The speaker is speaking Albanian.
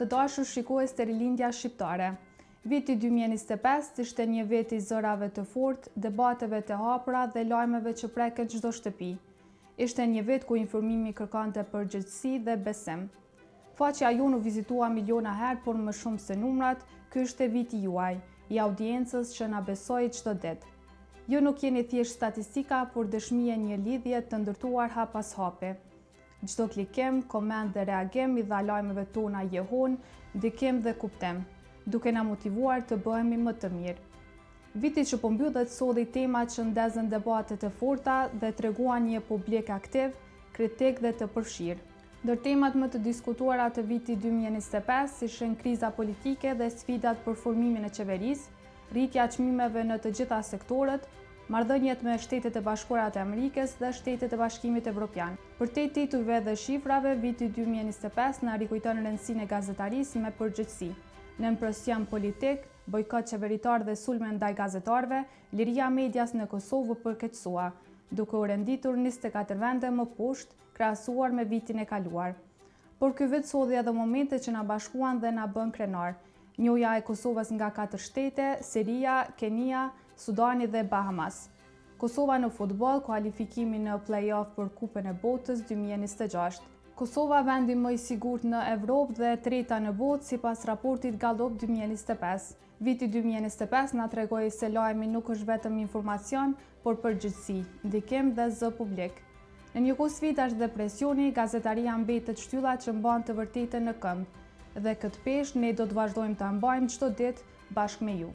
Të dashur shikues të rilindja shqiptare. Viti 2025 ishte një vit i zërave të fortë, debateve të hapura dhe lajmeve që preken çdo shtëpi. Ishte një vit ku informimi kërkonte përgjegjësi dhe besim. Faqja ju u vizitua miliona herë, por më shumë se numrat, ky ishte viti juaj, i audiencës që na besoi çdo ditë. Ju nuk jeni thjesht statistika, por dëshmi e një lidhje të ndërtuar hap pas hapi. Çdo klikim, koment dhe reagim i dha lajmeve tona jehon, ndikim dhe kuptim, duke na motivuar të bëhemi më të mirë. Viti që po mbyllet solli tema që ndezën debate të forta dhe treguan një publik aktiv, kritik dhe të përfshirë. Ndër temat më të diskutuara të vitit 2025 ishin kriza politike dhe sfidat për formimin e qeverisë, rritja e çmimeve në të gjitha sektorët, marrëdhëniet me Shtetet e Bashkuara të Amerikës dhe Shtetet e Bashkimit Evropian. Përtej titujve dhe shifrave, viti 2025 na rikujton rëndësinë e gazetarisë me përgjegjësi. Në presion politik, bojkot qeveritar dhe sulme ndaj gazetarëve, liria e medias në Kosovë përkeqësua, duke u renditur 24 vende më poshtë krahasuar me vitin e kaluar. Por ky vit solli edhe momente që na bashkuan dhe na bën krenar. Njoja e Kosovës nga 4 shtete, Siria, Kenia, Sudani dhe Bahamas. Kosova në futboll, kualifikimi në play-off për Kupën e Botës 2026. Kosova vendi më i sigurt në Evropë dhe treta në botë sipas raportit Gallup 2025. Viti 2025 na tregoi se lajmi nuk është vetëm informacion, por përgjegjësi, ndikim dhe zë publik. Në një kohë sfidash dhe presioni, gazetaria mbetet shtylla që mban të vërtetën në këmbë. Dhe këtë peshë ne do të vazhdojmë ta mbajmë çdo ditë bashkë me ju.